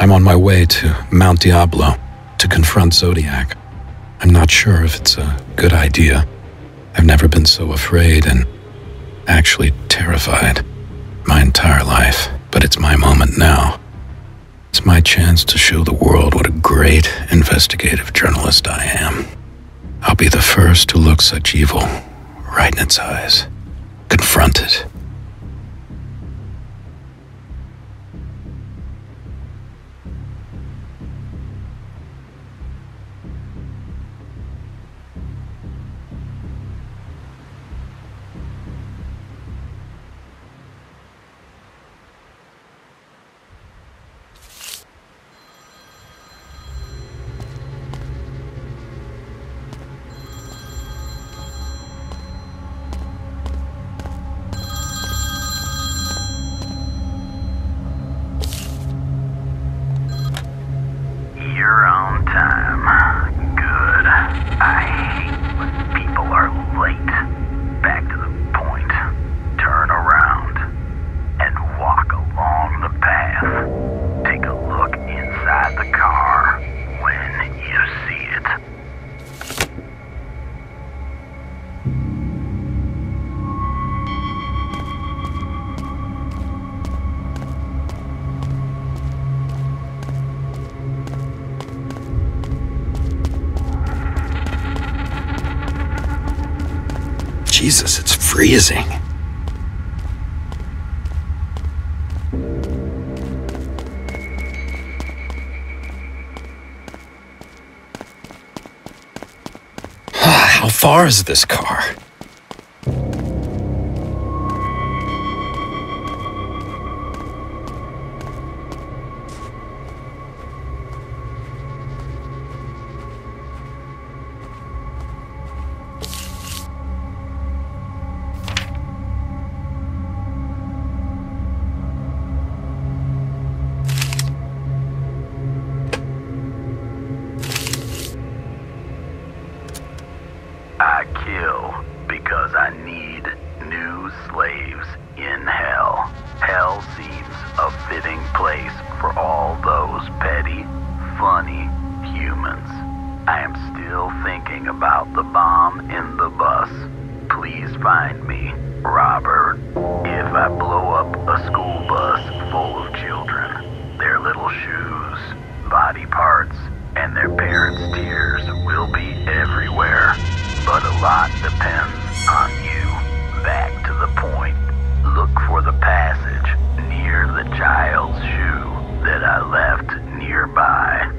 I'm on my way to Mount Diablo to confront Zodiac. I'm not sure if it's a good idea. I've never been so afraid and actually terrified my entire life, but it's my moment now. It's my chance to show the world what a great investigative journalist I am. I'll be the first to look such evil right in its eyes, confront it. You're on time. Good. I hate when people are late. Back to the point. Turn around and walk along the path. Take a look inside the car when you see it. Jesus, it's freezing. How far is this car? I kill because I need new slaves in hell. Hell seems a fitting place for all those petty, funny humans. I am still thinking about the bomb in the bus. Please find me, Robert. If I blow up a school bus full of children, their little shoes, body parts, and their parents' tears will be everywhere. But a lot depends on you. Back to the point. Look for the passage near the child's shoe that I left nearby.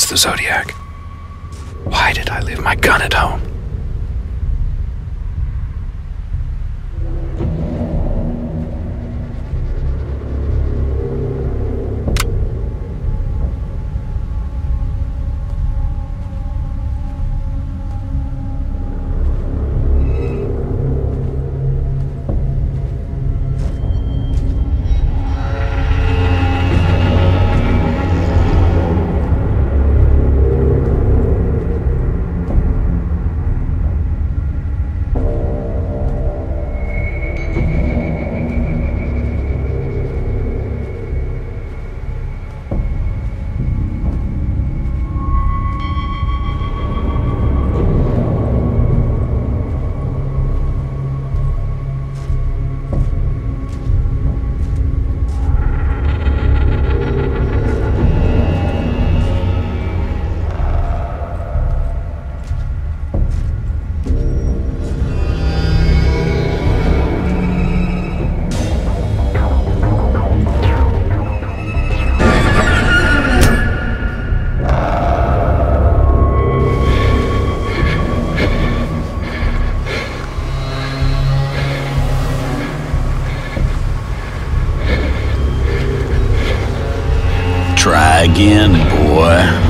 The Zodiac. Why did I leave my gun at home? Try again, boy.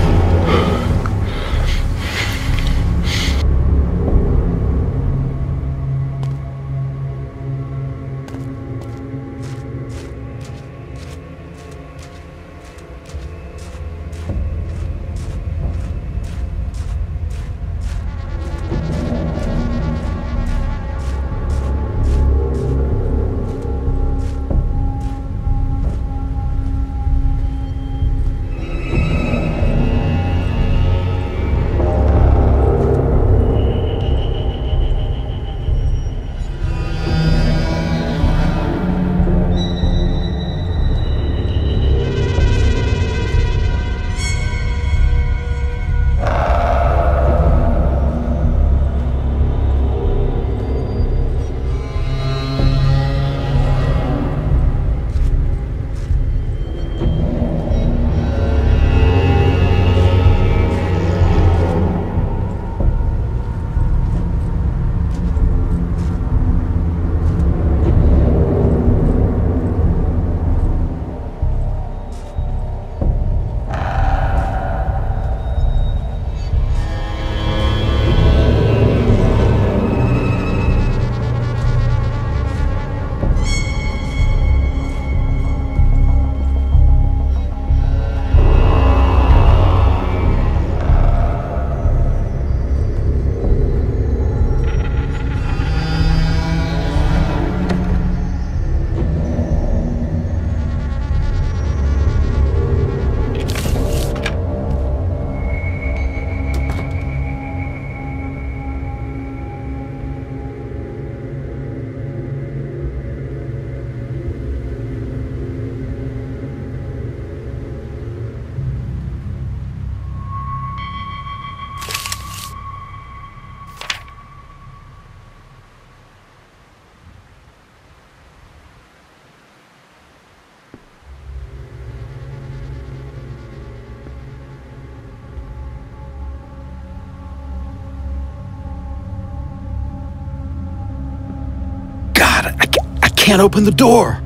I can't open the door.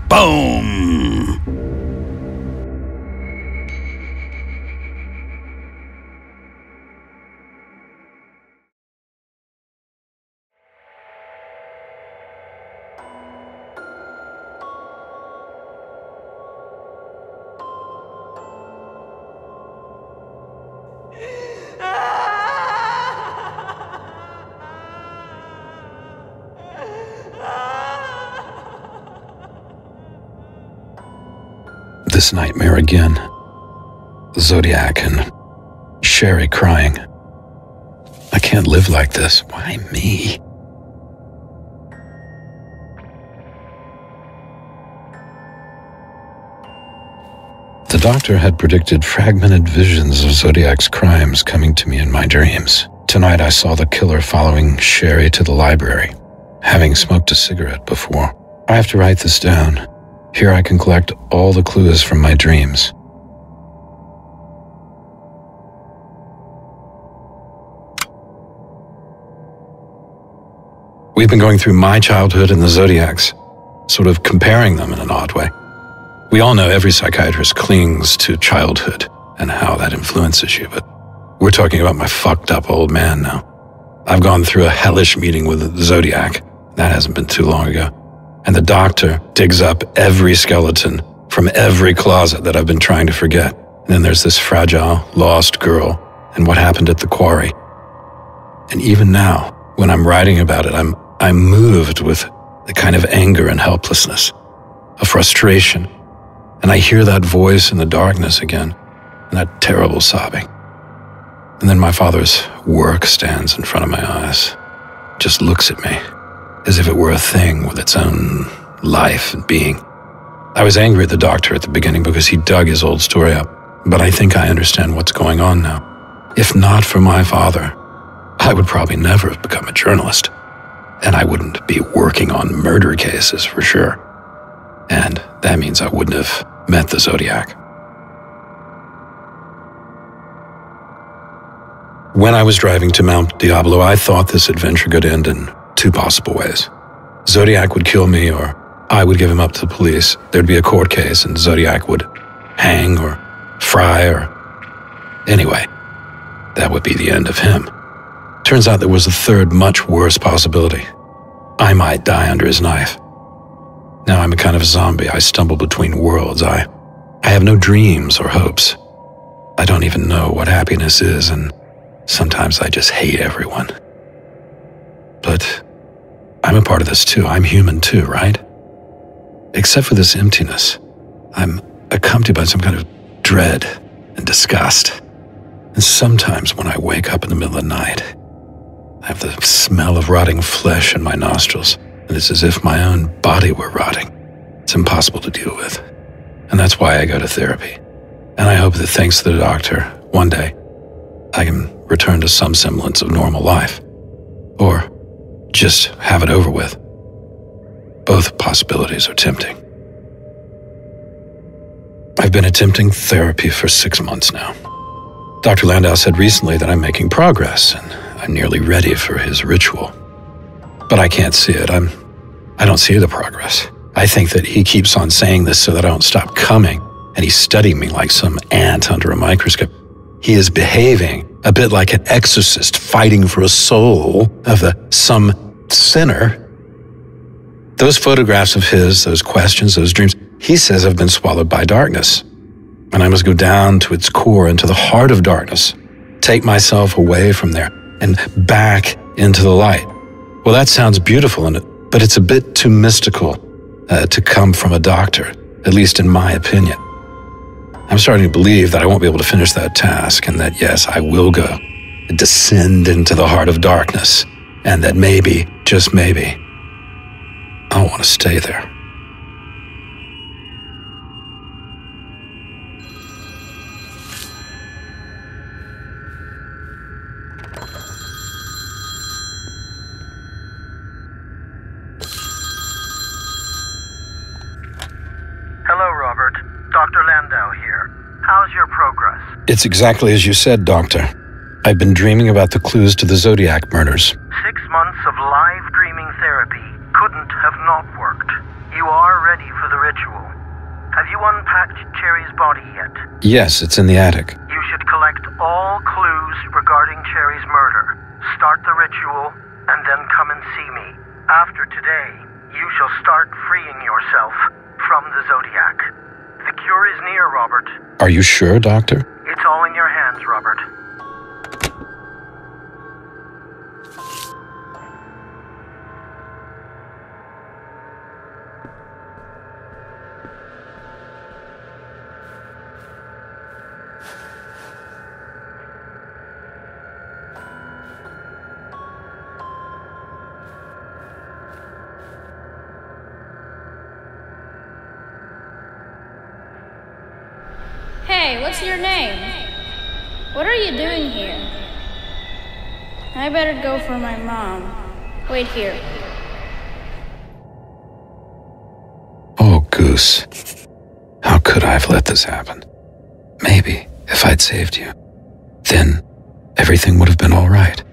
Boom! This nightmare again. Zodiac and Sherry crying. I can't live like this. Why me? The doctor had predicted fragmented visions of Zodiac's crimes coming to me in my dreams. Tonight I saw the killer following Sherry to the library, having smoked a cigarette before. I have to write this down. Here I can collect all the clues from my dreams. We've been going through my childhood and the Zodiac's, sort of comparing them in an odd way. We all know every psychiatrist clings to childhood and how that influences you, but we're talking about my fucked up old man now. I've gone through a hellish meeting with the Zodiac. That hasn't been too long ago. And the doctor digs up every skeleton from every closet that I've been trying to forget. And then there's this fragile, lost girl and what happened at the quarry. And even now, when I'm writing about it, I'm moved with the kind of anger and helplessness, a frustration. And I hear that voice in the darkness again, and that terrible sobbing. And then my father's work stands in front of my eyes, just looks at me, as if it were a thing with its own life and being. I was angry at the doctor at the beginning because he dug his old story up, but I think I understand what's going on now. If not for my father, I would probably never have become a journalist, and I wouldn't be working on murder cases for sure. And that means I wouldn't have met the Zodiac. When I was driving to Mount Diablo, I thought this adventure could end in two possible ways. Zodiac would kill me, or I would give him up to the police. There'd be a court case, and Zodiac would hang or fry or... Anyway, that would be the end of him. Turns out there was a third, much worse possibility. I might die under his knife. Now I'm a kind of zombie. I stumble between worlds. I have no dreams or hopes. I don't even know what happiness is, and sometimes I just hate everyone. But I'm a part of this too. I'm human too, right? Except for this emptiness. I'm accompanied by some kind of dread and disgust. And sometimes when I wake up in the middle of the night, I have the smell of rotting flesh in my nostrils, and it's as if my own body were rotting. It's impossible to deal with. And that's why I go to therapy. And I hope that thanks to the doctor, one day, I can return to some semblance of normal life. Or just have it over with. Both possibilities are tempting. I've been attempting therapy for 6 months now. Dr. Landau said recently that I'm making progress, and I'm nearly ready for his ritual. But I can't see it. I don't see the progress. I think that he keeps on saying this so that I don't stop coming, and he's studying me like some ant under a microscope. He is behaving a bit like an exorcist fighting for a soul of some sinner. Those photographs of his, those questions, those dreams, he says have been swallowed by darkness. And I must go down to its core, into the heart of darkness, take myself away from there and back into the light. Well, that sounds beautiful, but it's a bit too mystical to come from a doctor, at least in my opinion. I'm starting to believe that I won't be able to finish that task, and that yes, I will go descend into the heart of darkness, and that maybe, just maybe, I'll want to stay there. Hello, Robert. Dr. Landau here. How's your progress? It's exactly as you said, Doctor. I've been dreaming about the clues to the Zodiac murders. 6 months of live dreaming therapy couldn't have not worked. You are ready for the ritual. Have you unpacked Cherry's body yet? Yes, it's in the attic. You should collect all clues regarding Cherry's murder. Start the ritual, and then come and see me. After today, you shall start freeing yourself from the Zodiac. The cure is near, Robert. Are you sure, Doctor? It's all in your hands, Robert. Hey, what's your name? What are you doing here? I better go for my mom. Wait here. Oh, Goose. How could I have let this happen? Maybe, if I'd saved you, then everything would have been all right.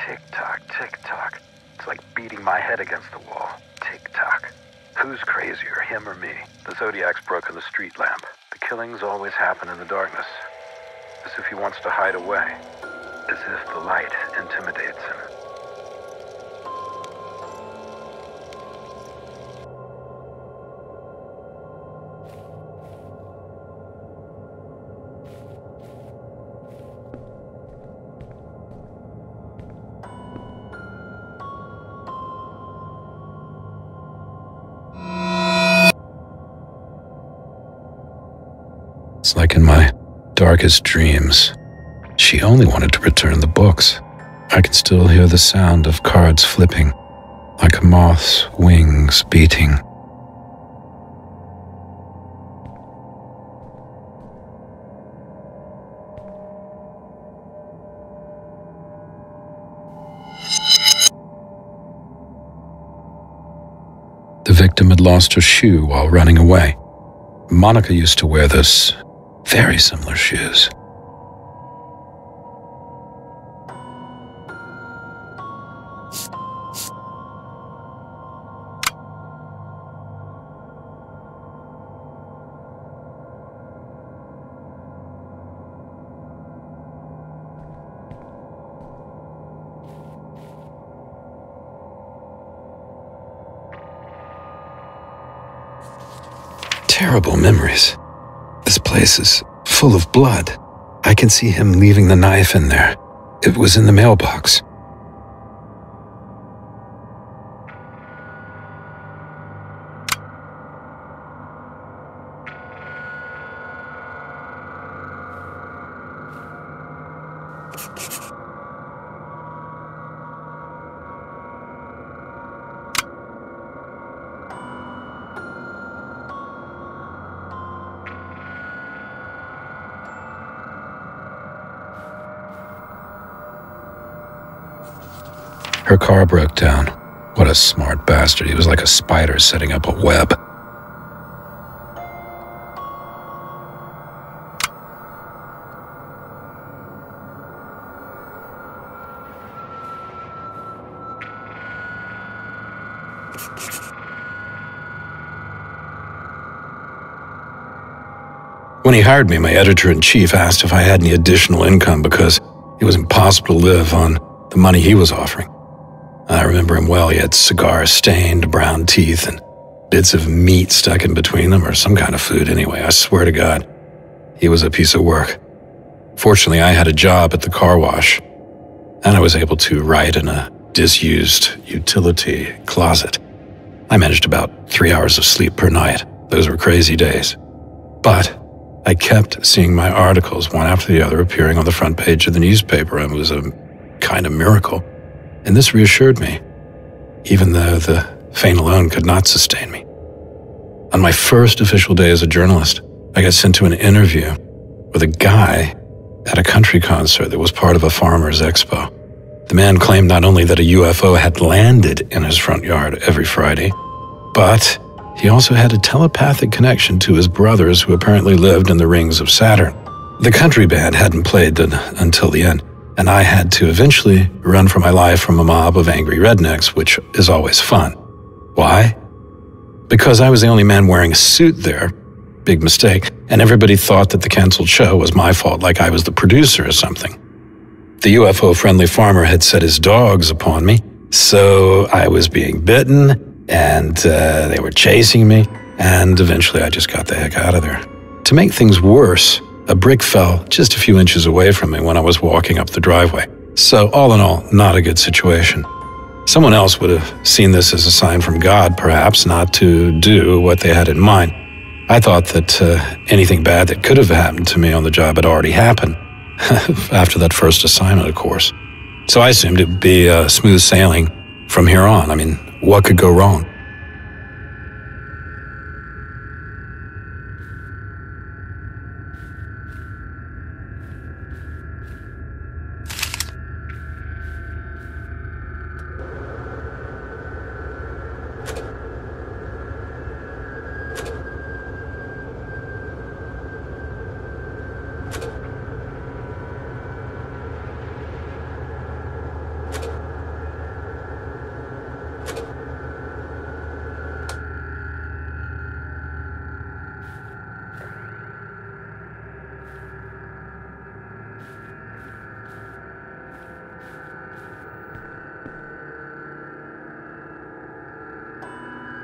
Tick-tock, tick-tock. It's like beating my head against the wall. Tick-tock. Who's crazier, him or me? The Zodiac's broken the street lamp. The killings always happen in the darkness. As if he wants to hide away. As if the light intimidates him. It's like in my darkest dreams. She only wanted to return the books. I could still hear the sound of cards flipping, like a moth's wings beating. The victim had lost her shoe while running away. Monica used to wear those very similar shoes. Terrible memories. This place is full of blood. I can see him leaving the knife in there. It was in the mailbox. Her car broke down. What a smart bastard. He was like a spider setting up a web. When he hired me, my editor-in-chief asked if I had any additional income because it was impossible to live on the money he was offering. I remember him well. He had cigar-stained brown teeth and bits of meat stuck in between them, or some kind of food anyway. I swear to God, he was a piece of work. Fortunately, I had a job at the car wash, and I was able to write in a disused utility closet. I managed about 3 hours of sleep per night. Those were crazy days. But I kept seeing my articles, one after the other, appearing on the front page of the newspaper, and it was a kind of miracle. And this reassured me, even though the fame alone could not sustain me. On my first official day as a journalist, I got sent to an interview with a guy at a country concert that was part of a farmer's expo. The man claimed not only that a UFO had landed in his front yard every Friday, but he also had a telepathic connection to his brothers who apparently lived in the rings of Saturn. The country band hadn't played until the end, and I had to eventually run for my life from a mob of angry rednecks, which is always fun. Why? Because I was the only man wearing a suit there. Big mistake. And everybody thought that the canceled show was my fault, like I was the producer or something. The UFO-friendly farmer had set his dogs upon me, so I was being bitten, and they were chasing me, and eventually I just got the heck out of there. To make things worse, a brick fell just a few inches away from me when I was walking up the driveway. So all in all, not a good situation. Someone else would have seen this as a sign from God, perhaps, not to do what they had in mind. I thought that anything bad that could have happened to me on the job had already happened, after that first assignment, of course. So I assumed it would be smooth sailing from here on. I mean, what could go wrong?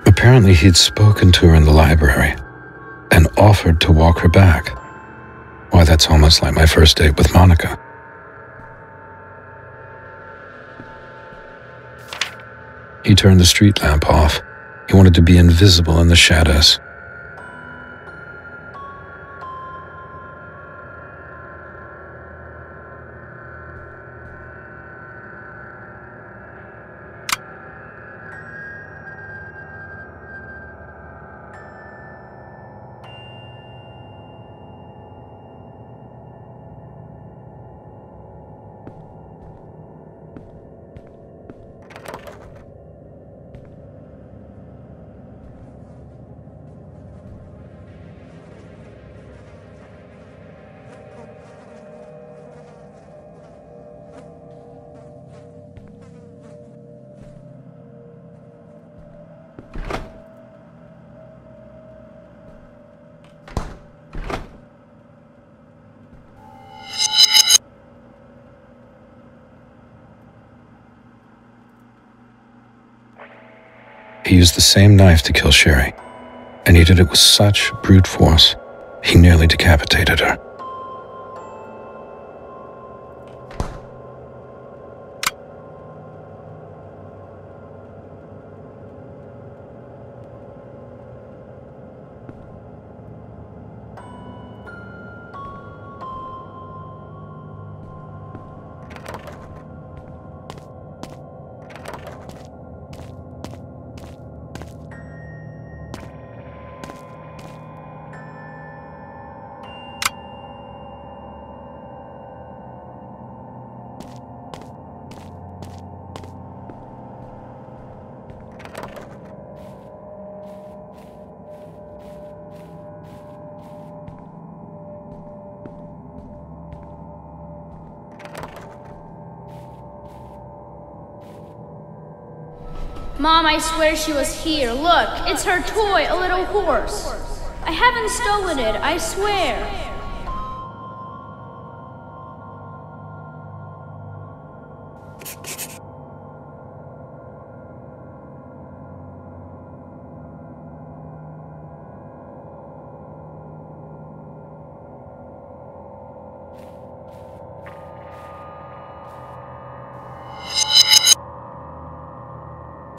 Apparently, he'd spoken to her in the library and offered to walk her back. Why, that's almost like my first date with Monica. He turned the street lamp off. He wanted to be invisible in the shadows. used the same knife to kill Sherry, and he did it with such brute force, he nearly decapitated her. Mom, I swear she was here. Look, it's her toy, a little horse. I haven't stolen it, I swear.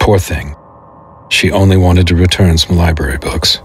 Poor thing. She only wanted to return some library books.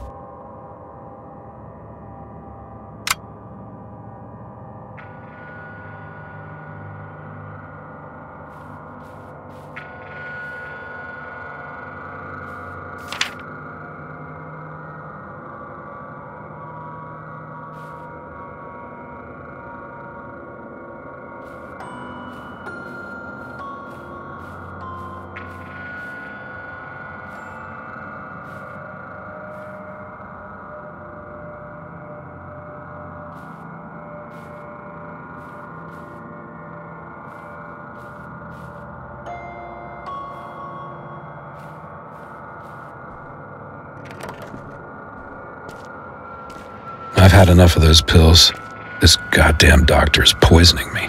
I've had enough of those pills. This goddamn doctor's poisoning me.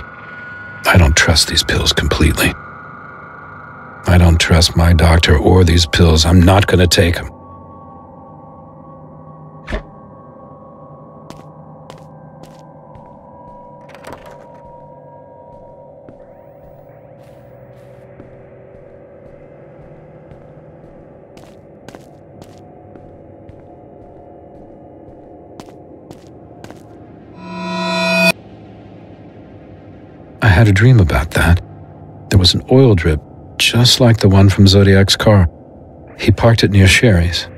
I don't trust these pills completely. I don't trust my doctor or these pills. I'm not gonna take them. I had a dream about that. There was an oil drip, just like the one from Zodiac's car. He parked it near Sherry's.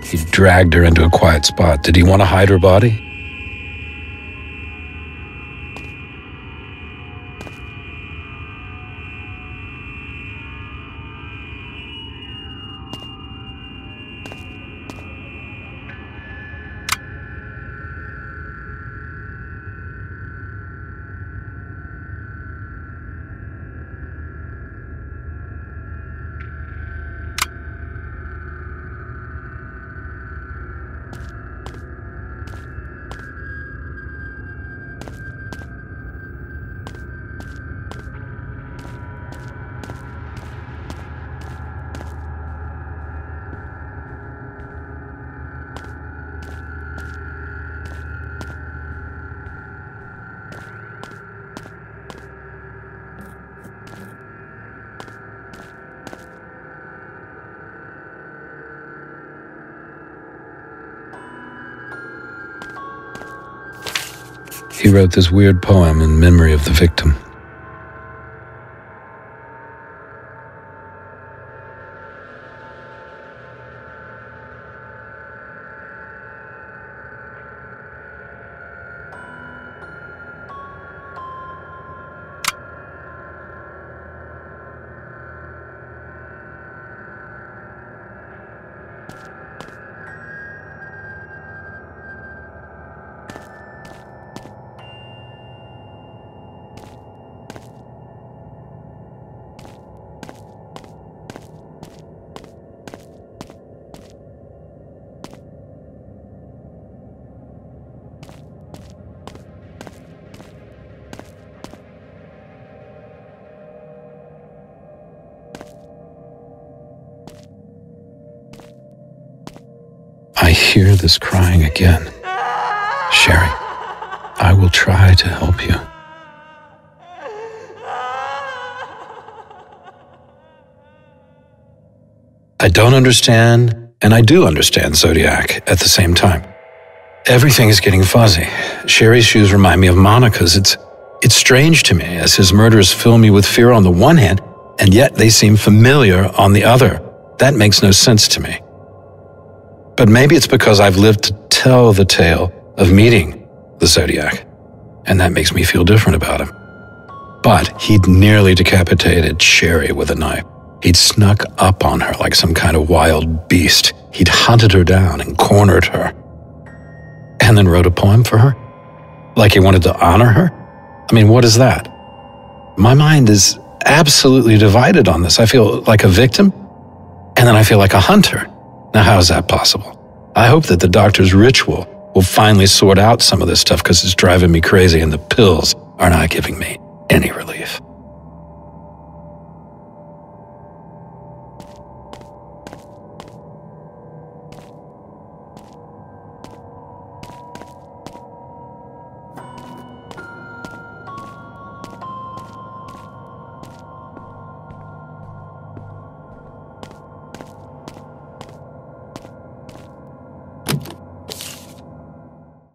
He dragged her into a quiet spot. Did he want to hide her body? He wrote this weird poem in memory of the victim. I hear this crying again. Sherry, I will try to help you. I don't understand, and I do understand Zodiac at the same time. Everything is getting fuzzy. Sherry's shoes remind me of Monica's. It's strange to me as his murders fill me with fear on the one hand, and yet they seem familiar on the other. That makes no sense to me. But maybe it's because I've lived to tell the tale of meeting the Zodiac, and that makes me feel different about him. But he'd nearly decapitated Sherry with a knife. He'd snuck up on her like some kind of wild beast. He'd hunted her down and cornered her, and then wrote a poem for her? Like he wanted to honor her? I mean, what is that? My mind is absolutely divided on this. I feel like a victim, and then I feel like a hunter. Now, how is that possible? I hope that the doctor's ritual will finally sort out some of this stuff because it's driving me crazy and the pills are not giving me any relief.